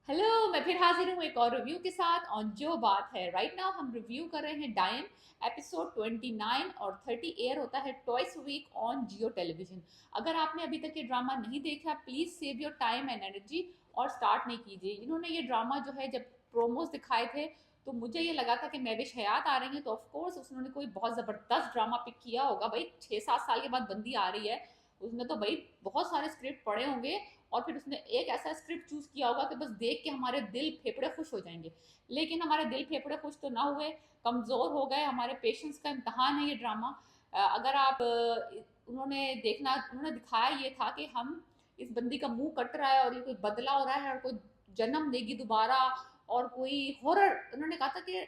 Hello, मैं फिर हाजिर हूँ एक और रिव्यू के साथ ऑन जो बात है। राइट नाउ हम रिव्यू कर रहे हैं डायन। एपिसोड 29 और 30 एयर होता है twice week on Jio television. अगर आपने अभी तक ये ड्रामा नहीं देखा, please save your time and energy और स्टार्ट नहीं कीजिए। इन्होंने ये ड्रामा जो है जब प्रोमोज दिखाए थे तो मुझे ये लगा था कि महविश हयात आ रही है, तो ऑफकोर्स उन्होंने कोई बहुत ज़बरदस्त ड्रामा पिक किया होगा। भाई 6-7 साल के बाद बंदी आ रही है, उसने तो भाई बहुत सारे स्क्रिप्ट पढ़े होंगे और फिर उसने एक ऐसा स्क्रिप्ट चूज किया होगा कि बस देख के हमारे दिल फेफड़े खुश हो जाएंगे। लेकिन हमारे दिल फेफड़े खुश तो ना हुए, कमज़ोर हो गए। हमारे पेशेंस का इम्तहान है ये ड्रामा। अगर आप उन्होंने दिखाया ये था कि हम इस बंदी का मुंह कट रहा है और ये कोई बदला हो रहा है और कोई जन्म देगी दोबारा, और कोई हॉरर, उन्होंने कहा था कि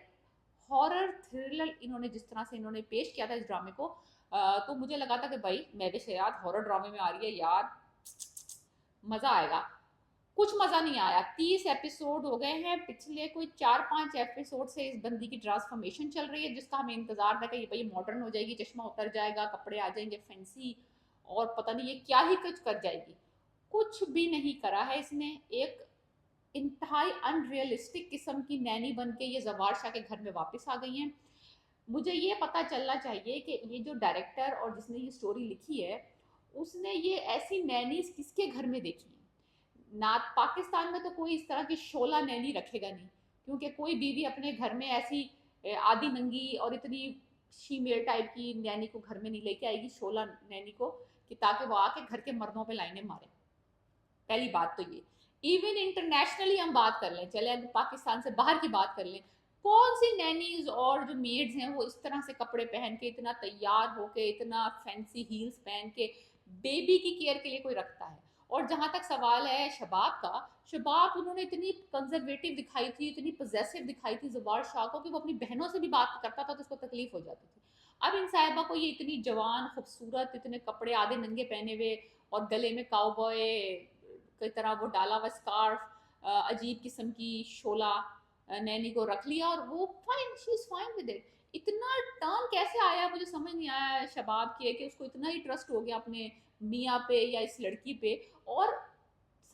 हॉरर थ्रिलर इन्होंने जिस तरह से इन्होंने पेश किया था इस ड्रामे को, तो मुझे लगा था कि भाई मैं भी शायद हॉरर ड्रामे में आ रही है यार, मजा आएगा। कुछ मजा नहीं आया। 30 एपिसोड हो गए हैं, पिछले कोई 4-5 एपिसोड से इस बंदी की ट्रांसफॉर्मेशन चल रही है जिसका हमें इंतजार था कि ये भाई मॉडर्न हो जाएगी, चश्मा उतर जाएगा, कपड़े आ जाएंगे फैंसी, और पता नहीं ये क्या ही कुछ कर जाएगी। कुछ भी नहीं करा है इसने। एक इंतहाई अनरियलिस्टिक किस्म की नैनी बन के ये जवार शाह के घर में वापस आ गई हैं। मुझे ये पता चलना चाहिए कि ये जो डायरेक्टर और जिसने ये स्टोरी लिखी है, उसने ये ऐसी नैनीज किसके घर में देखी है। ना पाकिस्तान में तो कोई इस तरह की शोला नैनी रखेगा नहीं, क्योंकि कोई बीवी अपने घर में ऐसी आधी नंगी और इतनी शीमेल टाइप की नैनी को घर में नहीं लेके आएगी, शोला नैनी को, कि ताकि वो आके घर के मर्दों पे लाइनें मारे। पहली बात तो ये। इवन इंटरनेशनली हम बात कर लें, चले अगर पाकिस्तान से बाहर की बात कर लें, कौन सी नैनीज और जो मेड्स हैं वो इस तरह से कपड़े पहन के, इतना तैयार होके, इतना फैंसी हील्स पहन के बेबी की केयर के लिए कोई रखता है। और जहां तक सवाल है शबाब का, शबाब उन्होंने इतनी कंजर्वेटिव दिखाई थी, इतनी पोजेसिव दिखाई थी जवार शाह को, कि वो अपनी बहनों से भी बात करता था तो उसको तकलीफ हो जाती थी। अब इन साहिबा को ये इतनी जवान खूबसूरत, इतने कपड़े आधे नंगे पहने हुए और गले में काउबॉय की तरह वो डाला हुआ स्कार्फ, अजीब किस्म की शोला, नैनी को रख लिया और वो fine, she is fine with it. इतना टर्न कैसे आया मुझे समझ नहीं आया शबाब के, कि उसको इतना ही ट्रस्ट हो गया अपने मियाँ पे या इस लड़की पे। और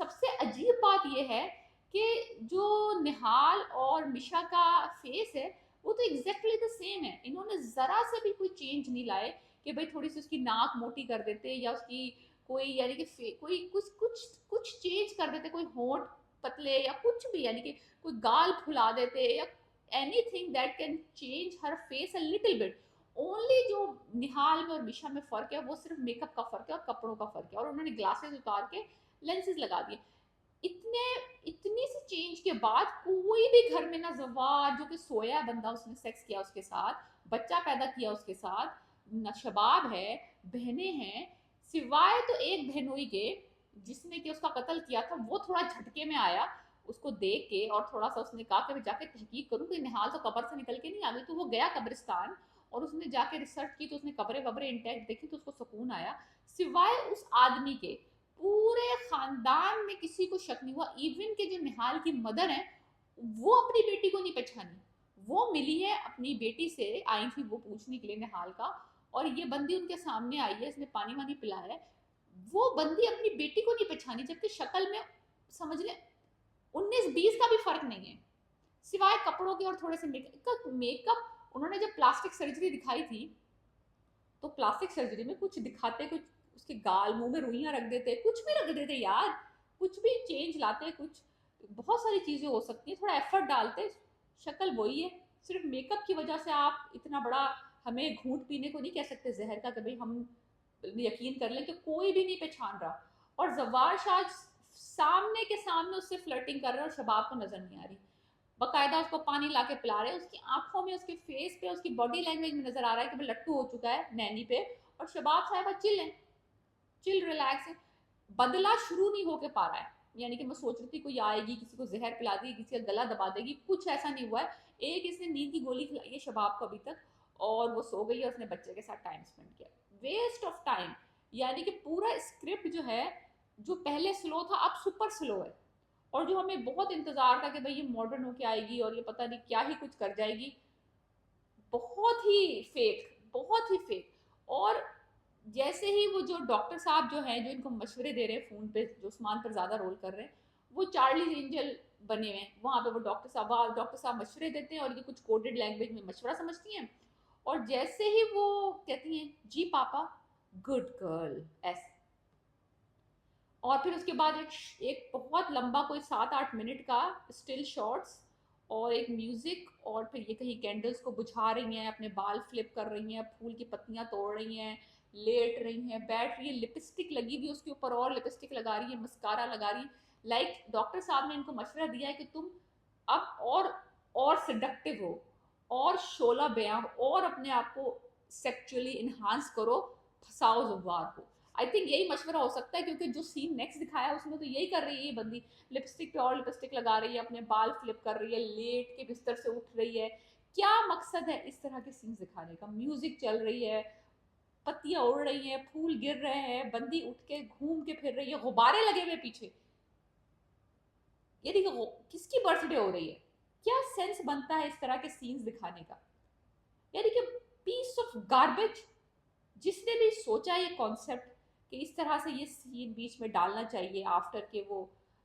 सबसे अजीब बात यह है कि जो निहाल और मिशा का फेस है वो तो एग्जैक्टली द सेम है। इन्होंने जरा से भी कोई चेंज नहीं लाए कि भाई थोड़ी सी उसकी नाक मोटी कर देते या उसकी कोई, यानी कि कोई कुछ कुछ कुछ चेंज कर देते, कोई होंठ पतले या कुछ भी, यानी कि कोई गाल फुला देते या anything that can change her face a little bit. Only जो निहाल में और मिशा में फर्क है वो सिर्फ मेकअप का फर्क है और कपड़ों का फर्क है, और उन्होंने ग्लासेस उतार के लेंसेज लगा दिए। इतने इतनी सी चेंज के बाद कोई भी घर में ना, जवार जो कि सोया बंदा, उसने सेक्स किया उसके साथ, बच्चा पैदा किया उसके साथ, न शबाब है, बहनें हैं, सिवाय तो एक बहनोई के जिसने कि उसका कत्ल किया था, वो थोड़ा झटके में आया उसको देख के, और थोड़ा सा उसने कहा कि मैं जाके तहकीक करूँ कि निहाल तो कब्र से निकल के नहीं आ गई। तो वो गया कब्रिस्तान और उसने जाके रिसर्च की, तो उसने कब्रें वब्रें इंटैक्ट देखी, तो उसको सुकून आया। सिवाय उस आदमी के पूरे खानदान में किसी को शक नहीं हुआ। इवन के जो निहाल की मदर है वो अपनी बेटी को नहीं पहचानी। वो मिली है अपनी बेटी से, आई थी वो पूछने के लिए निहाल का, और ये बंदी उनके सामने आई है, इसने पानी वानी पिलाया है, वो बंदी अपनी बेटी को नहीं पहचानी, जबकि शक्ल में समझ ले 19-20 का भी फर्क नहीं है, सिवाय कपड़ों के और थोड़े से मेकअप। उन्होंने जब प्लास्टिक सर्जरी दिखाई थी तो प्लास्टिक सर्जरी में कुछ दिखाते, कुछ उसके गाल मुंह में रुइयां रख देते, कुछ भी रख देते यार, कुछ भी चेंज लाते, कुछ बहुत सारी चीजें हो सकती है, थोड़ा एफर्ट डालते। शक्ल वही है, सिर्फ मेकअप की वजह से आप इतना बड़ा हमें घूंट पीने को नहीं कह सकते जहर का, कभी हम यकीन कर लें कि कोई भी नहीं पहचान रहा। और जवार शाह सामने के सामने उससे फ्लर्टिंग कर रहे हैं और शबाब को नजर नहीं आ रही, बकायदा उसको पानी ला के पिला रहे हैं, उसकी आंखों में, उसके फेस पे, उसकी बॉडी लैंग्वेज में नजर आ रहा है कि वो लट्टू हो चुका है नैनी पे। और शबाब साहब चिल है, चिल रिलैक्स है। बदला शुरू नहीं होके पा रहा है, यानी कि मैं सोच रही थी कोई आएगी किसी को जहर पिला देगी, किसी का गला दबा देगी, कुछ ऐसा नहीं हुआ है। एक इसने नींद की गोली खिलाई है शबाब को अभी तक, और वो सो गई है, उसने बच्चे के साथ टाइम स्पेंड किया। Waste of time. यानी कि पूरा स्क्रिप्ट जो है, जो पहले स्लो था अब सुपर स्लो है, और जो हमें बहुत इंतजार था कि भाई ये मॉडर्न होके आएगी और ये पता नहीं क्या ही कुछ कर जाएगी, बहुत ही फेक, बहुत ही फेक। और जैसे ही वो जो डॉक्टर साहब जो हैं, जो इनको मशवरे दे रहे हैं फ़ोन पे, जो उस्मान पर ज़्यादा रोल कर रहे हैं, वो चार्ली एंजल बने हुए हैं, वहाँ पे वो डॉक्टर साहब मशवरे देते हैं और ये कुछ कोडेड लैंग्वेज में मशवरा समझती हैं। और जैसे ही वो कहती हैं जी पापा, गुड गर्ल, ऐसे। और फिर उसके बाद एक बहुत लंबा कोई 7-8 मिनट का स्टिल शॉट्स और एक म्यूजिक, और फिर ये कहीं कैंडल्स को बुझा रही हैं, अपने बाल फ्लिप कर रही हैं, फूल की पत्तियां तोड़ रही हैं, लेट रही हैं, बैठ रही है, लिपस्टिक लगी हुई उसके ऊपर और लिपस्टिक लगा रही है, मस्कारा लगा रही। लाइक डॉक्टर साहब ने इनको मशवरा दिया है कि तुम अब और सिडक्टिव हो, और शोला बयां हो, और अपने आप को सेक्चुअली इन्हांस करो, फसाओ जुबार को। आई थिंक यही मशवरा हो सकता है, क्योंकि जो सीन नेक्स्ट दिखाया है उसमें तो यही कर रही है ये बंदी, लिपस्टिक पे और लिपस्टिक लगा रही है, अपने बाल फ्लिप कर रही है, लेट के बिस्तर से उठ रही है। क्या मकसद है इस तरह के सीन्स दिखाने का? म्यूजिक चल रही है, पत्तियां उड़ रही हैं, फूल गिर रहे हैं, बंदी उठ के घूम के फिर रही है, गुब्बारे लगे हुए पीछे। ये देखो किसकी बर्थडे हो रही है, क्या सेंस बनता है इस तरह के सीन्स दिखाने का? यानी कि पीस ऑफ गार्बेज। जिसने भी सोचा ये कॉन्सेप्ट कि इस तरह से ये सीन बीच में डालना चाहिए आफ्टर के वो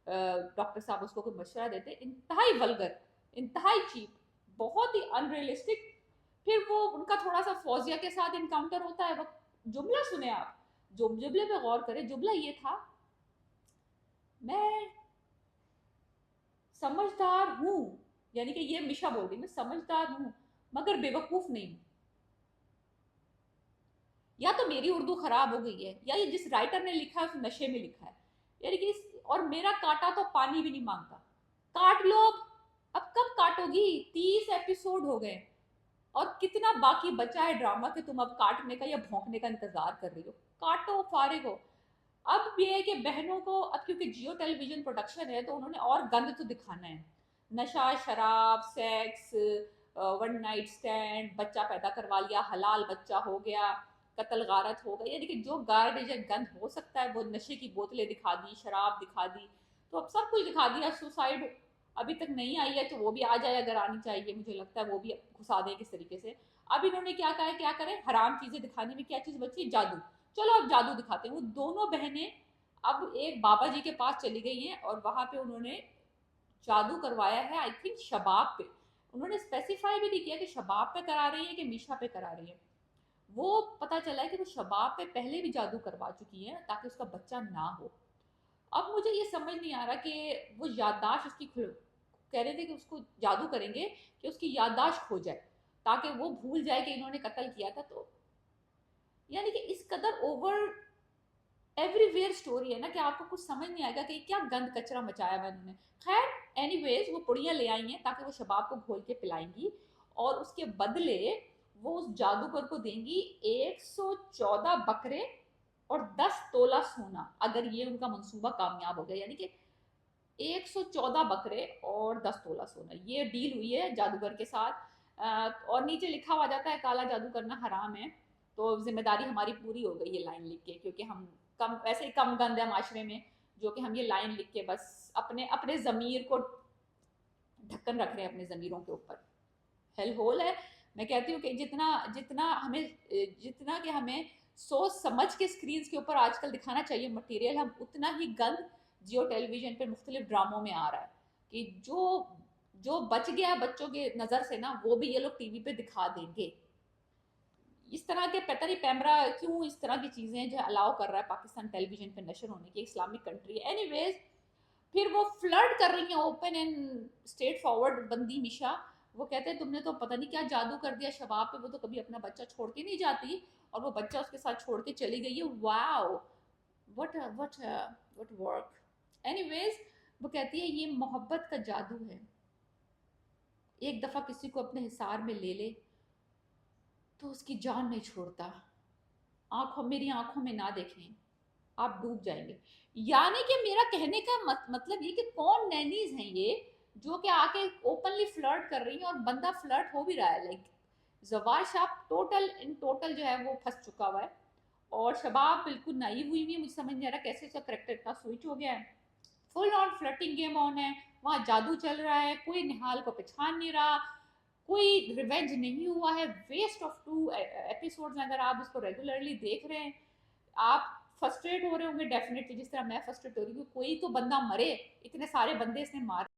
डॉक्टर साहब उसको कोई मशवरा देते, इंतहाई वल्गर, इंतहाई चीप, बहुत ही अनरियलिस्टिक। फिर वो उनका थोड़ा सा फौजिया के साथ इनकाउंटर होता है, वो जुमला सुने आप, जुमले पे गौर करें। जुमला ये था, मैं समझदार हूं, यानी कि ये मिशा बोल रही, मैं समझदार हूं मगर बेवकूफ नहीं हूं। या तो मेरी उर्दू खराब हो गई है, या ये जिस राइटर ने लिखा है उस नशे में लिखा है, यानी कि और मेरा कांटा तो पानी भी नहीं मांगता। काट लो अब कब काटोगी? 30 एपिसोड हो गए, और कितना बाकी बचा है ड्रामा कि तुम अब काटने का या भौंकने का इंतजार कर रही हो? काटो, फारिग हो। अब ये है कि बहनों को अब, क्योंकि जियो टेलीविजन प्रोडक्शन है, तो उन्होंने और गंद तो दिखाना है। नशा, शराब, सेक्स, वन नाइट स्टैंड, बच्चा पैदा करवा लिया, हलाल बच्चा हो गया, कत्ल गारत हो गई, यानी कि जो गार्बेज या गंद हो सकता है वो नशे की बोतलें दिखा दी, शराब दिखा दी, तो अब सब कुछ दिखा दिया। सुसाइड अभी तक नहीं आई है, तो वो भी आ जाए अगर आनी चाहिए, मुझे लगता है वो भी घुसा दें किस तरीके से। अब इन्होंने क्या कहा है, क्या करें, हराम चीजें दिखाने में क्या चीज बची है? जादू। चलो अब जादू दिखाते हैं। वो दोनों बहनें अब एक बाबा जी के पास चली गई हैं, और वहां पे उन्होंने जादू करवाया है, आई थिंक शबाब पे। उन्होंने स्पेसिफाई भी नहीं किया कि शबाब पे करा रही है कि मीशा पे करा रही है। वो पता चला है कि वो शबाब पे पहले भी जादू करवा चुकी है ताकि उसका बच्चा ना हो। अब मुझे ये समझ नहीं आ रहा कि वो याददाश्त उसकी कह रहे थे कि उसको जादू करेंगे कि उसकी याददाश्त खो जाए, ताकि वो भूल जाए कि इन्होंने कत्ल किया था। तो यानी कि इस कदर ओवर एवरीवेयर स्टोरी है ना कि आपको कुछ समझ नहीं आएगा कि क्या गंद कचरा मचाया हुआ इन्होंने। खैर एनीवेज, वो पुड़ियाँ ले आई हैं ताकि वो शबाब को घोल के पिलाएंगी, और उसके बदले वो उस जादूगर को देंगी 114 बकरे और 10 तोला सोना, अगर ये उनका मंसूबा कामयाब हो गया। यानी कि 114 बकरे और 10 तोला सोना, ये डील हुई है जादूगर के साथ। और नीचे लिखा हुआ जाता है काला जादू करना हराम है। तो जिम्मेदारी हमारी पूरी हो गई ये लाइन लिख के, क्योंकि हम कम, वैसे ही कम गंद है माशरे में, जो कि हम ये लाइन लिख के बस अपने अपने जमीर को ढक्कन रख रहे हैं, अपने जमीरों के ऊपर। हेल होल है। मैं कहती हूँ कि जितना जितना हमें जितना कि हमें सोच समझ के स्क्रीन के ऊपर आजकल दिखाना चाहिए मटेरियल, हम उतना ही गंद जियो टेलीविजन पे मुख्तलिफ ड्रामों में आ रहा है कि जो जो बच गया है बच्चों के नज़र से ना, वो भी ये लोग टीवी पे दिखा देंगे। इस तरह के पता नहीं पैमरा क्यों इस तरह की चीज़ें जो अलाउ कर रहा है पाकिस्तान टेलीविजन पे नशर होने की, इस्लामिक कंट्री है। एनीवेज, फिर वो फ्लर्ट कर रही हैं ओपन एंड स्ट्रेट फॉरवर्ड बंदी मिशा। वो कहते हैं तुमने तो पता नहीं क्या जादू कर दिया शबाब पे, वो तो कभी अपना बच्चा छोड़ के नहीं जाती, और वो बच्चा उसके साथ छोड़ के चली गई है। Wow, what what what work. Anyways, वो कहती है ये मोहब्बत का जादू है, एक दफा किसी को अपने हिसार में ले ले तो उसकी जान नहीं छोड़ता। मेरी आंखों में ना देखें, आप डूब जाएंगे। यानी कि मेरा कहने का मतलब ये कि कौन नैनीज हैं ये जो कि आके ओपनली फ्लर्ट कर रही हैं, और बंदा फ्लर्ट हो भी रहा है। लाइक जवार शाह टोटल इन टोटल जो है वो फंस चुका हुआ है, और शबाब बिल्कुल नाइव हुई है। मुझे समझ नहीं आ रहा कैसे उसका करेक्टर इतना स्विच हो गया है। Full on flirting game on है, वहाँ जादू चल रहा है, कोई निहाल को पहचान नहीं रहा, कोई रिवेंज नहीं हुआ है। Waste of 2 episodes. अगर आप इसको रेगुलरली देख रहे हैं, आप फ्रस्ट्रेट हो रहे होंगे डेफिनेटली, जिस तरह मैं फ्रस्ट्रेट हो रही हूँ। कोई तो बंदा मरे, इतने सारे बंदे इसने मारे।